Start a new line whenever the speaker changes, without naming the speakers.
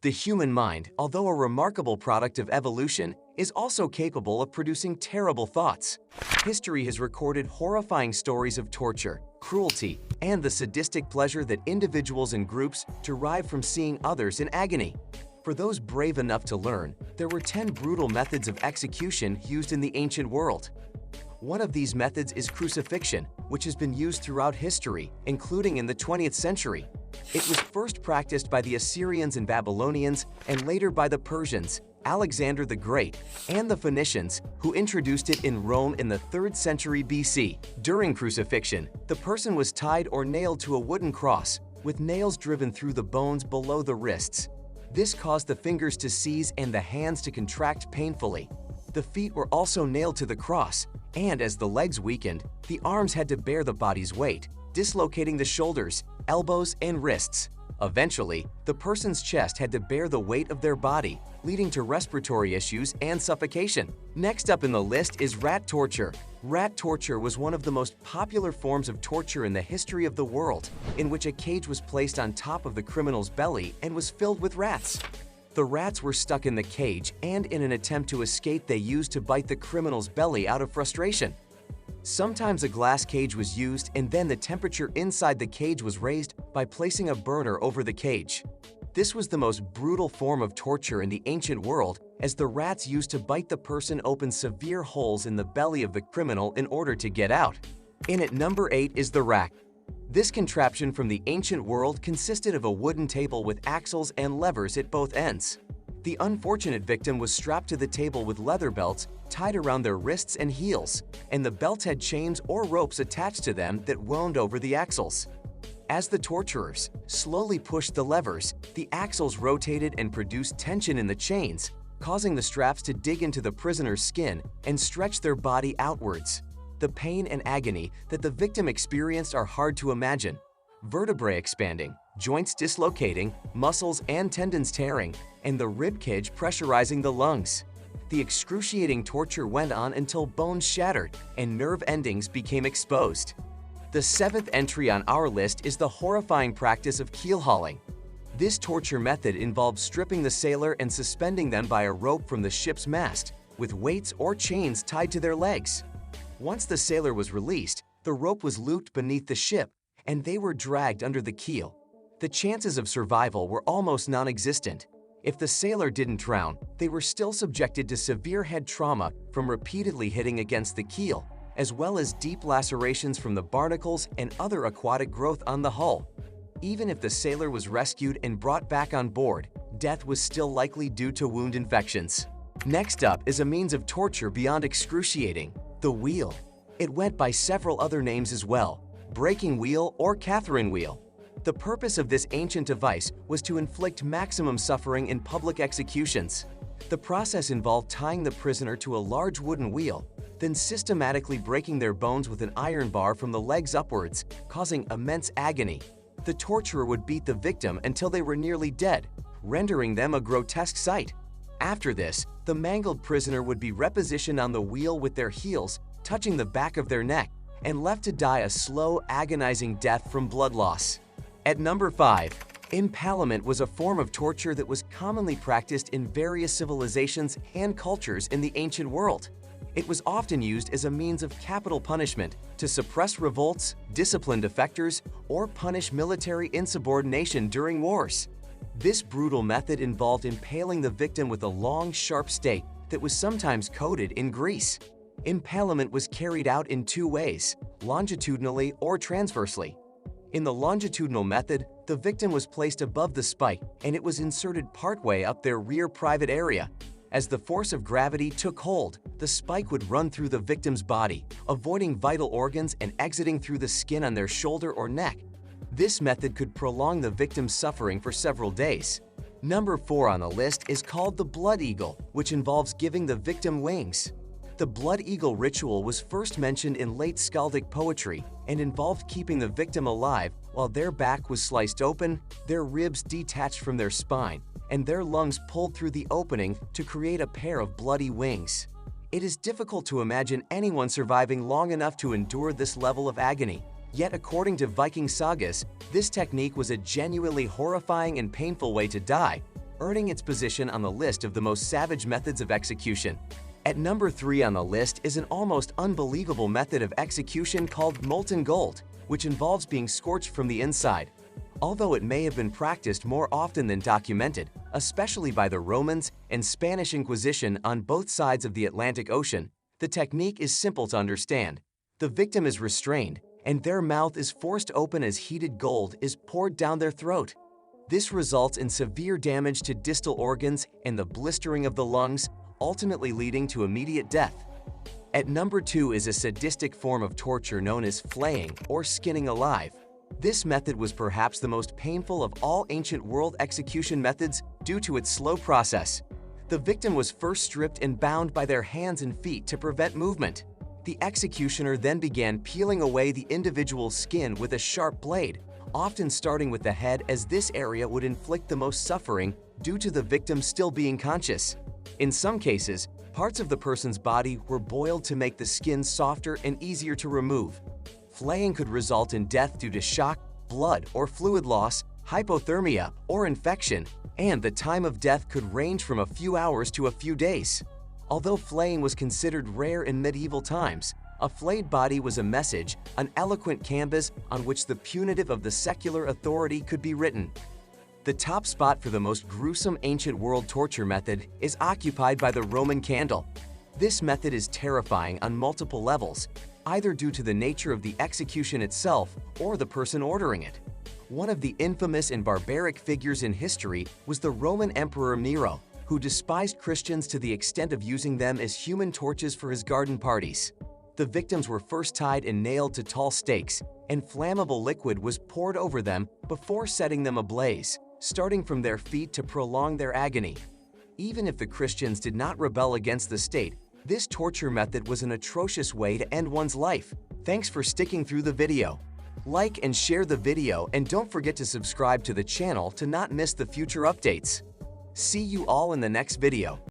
The human mind, although a remarkable product of evolution, is also capable of producing terrible thoughts. History has recorded horrifying stories of torture, cruelty, and the sadistic pleasure that individuals and groups derive from seeing others in agony. For those brave enough to learn, there were 10 brutal methods of execution used in the ancient world. One of these methods is crucifixion, which has been used throughout history, including in the 20th century. It was first practiced by the Assyrians and Babylonians, and later by the Persians, Alexander the Great, and the Phoenicians, who introduced it in Rome in the 3rd century BC. During crucifixion, the person was tied or nailed to a wooden cross, with nails driven through the bones below the wrists. This caused the fingers to seize and the hands to contract painfully. The feet were also nailed to the cross, and as the legs weakened, the arms had to bear the body's weight, dislocating the shoulders, elbows, and wrists. Eventually, the person's chest had to bear the weight of their body, leading to respiratory issues and suffocation. Next up in the list is rat torture. Rat torture was one of the most popular forms of torture in the history of the world, in which a cage was placed on top of the criminal's belly and was filled with rats. The rats were stuck in the cage, and in an attempt to escape, they used to bite the criminal's belly out of frustration. Sometimes a glass cage was used, and then the temperature inside the cage was raised by placing a burner over the cage. This was the most brutal form of torture in the ancient world, as the rats used to bite the person open severe holes in the belly of the criminal in order to get out. In at number 8 is the rack. This contraption from the ancient world consisted of a wooden table with axles and levers at both ends. The unfortunate victim was strapped to the table with leather belts tied around their wrists and heels, and the belts had chains or ropes attached to them that wound over the axles. As the torturers slowly pushed the levers, the axles rotated and produced tension in the chains, causing the straps to dig into the prisoner's skin and stretch their body outwards. The pain and agony that the victim experienced are hard to imagine. Vertebrae expanding, joints dislocating, muscles and tendons tearing, and the rib cage pressurizing the lungs. The excruciating torture went on until bones shattered and nerve endings became exposed. The 7th entry on our list is the horrifying practice of keel hauling. This torture method involves stripping the sailor and suspending them by a rope from the ship's mast, with weights or chains tied to their legs. Once the sailor was released, the rope was looped beneath the ship, and they were dragged under the keel. The chances of survival were almost non-existent. If the sailor didn't drown, they were still subjected to severe head trauma from repeatedly hitting against the keel, as well as deep lacerations from the barnacles and other aquatic growth on the hull. Even if the sailor was rescued and brought back on board, death was still likely due to wound infections. Next up is a means of torture beyond excruciating: the wheel. It went by several other names as well: breaking wheel or Catherine wheel. The purpose of this ancient device was to inflict maximum suffering in public executions. The process involved tying the prisoner to a large wooden wheel, then systematically breaking their bones with an iron bar from the legs upwards, causing immense agony. The torturer would beat the victim until they were nearly dead, rendering them a grotesque sight. After this, the mangled prisoner would be repositioned on the wheel with their heels touching the back of their neck and left to die a slow, agonizing death from blood loss. At number 5, impalement was a form of torture that was commonly practiced in various civilizations and cultures in the ancient world. It was often used as a means of capital punishment to suppress revolts, discipline defectors, or punish military insubordination during wars. This brutal method involved impaling the victim with a long, sharp stake that was sometimes coated in grease. Impalement was carried out in 2 ways: longitudinally or transversely. In the longitudinal method, the victim was placed above the spike and it was inserted partway up their rear private area. As the force of gravity took hold, the spike would run through the victim's body, avoiding vital organs and exiting through the skin on their shoulder or neck. This method could prolong the victim's suffering for several days. Number 4 on the list is called the blood eagle, which involves giving the victim wings. The blood eagle ritual was first mentioned in late skaldic poetry and involved keeping the victim alive while their back was sliced open, their ribs detached from their spine, and their lungs pulled through the opening to create a pair of bloody wings. It is difficult to imagine anyone surviving long enough to endure this level of agony. Yet according to Viking sagas, this technique was a genuinely horrifying and painful way to die, earning its position on the list of the most savage methods of execution. At number 3 on the list is an almost unbelievable method of execution called molten gold, which involves being scorched from the inside. Although it may have been practiced more often than documented, especially by the Romans and Spanish Inquisition on both sides of the Atlantic Ocean, the technique is simple to understand. The victim is restrained, and their mouth is forced open as heated gold is poured down their throat. This results in severe damage to distal organs and the blistering of the lungs, ultimately leading to immediate death. At number 2 is a sadistic form of torture known as flaying or skinning alive. This method was perhaps the most painful of all ancient world execution methods due to its slow process. The victim was first stripped and bound by their hands and feet to prevent movement. The executioner then began peeling away the individual's skin with a sharp blade, often starting with the head, as this area would inflict the most suffering due to the victim still being conscious. In some cases, parts of the person's body were boiled to make the skin softer and easier to remove. Flaying could result in death due to shock, blood or fluid loss, hypothermia, or infection, and the time of death could range from a few hours to a few days. Although flaying was considered rare in medieval times, a flayed body was a message, an eloquent canvas on which the punitive of the secular authority could be written. The top spot for the most gruesome ancient world torture method is occupied by the Roman candle. This method is terrifying on multiple levels, either due to the nature of the execution itself or the person ordering it. One of the infamous and barbaric figures in history was the Roman Emperor Nero, who despised Christians to the extent of using them as human torches for his garden parties. The victims were first tied and nailed to tall stakes, and flammable liquid was poured over them before setting them ablaze, starting from their feet to prolong their agony. Even if the Christians did not rebel against the state, this torture method was an atrocious way to end one's life. Thanks for sticking through the video. Like and share the video, and don't forget to subscribe to the channel to not miss the future updates. See you all in the next video.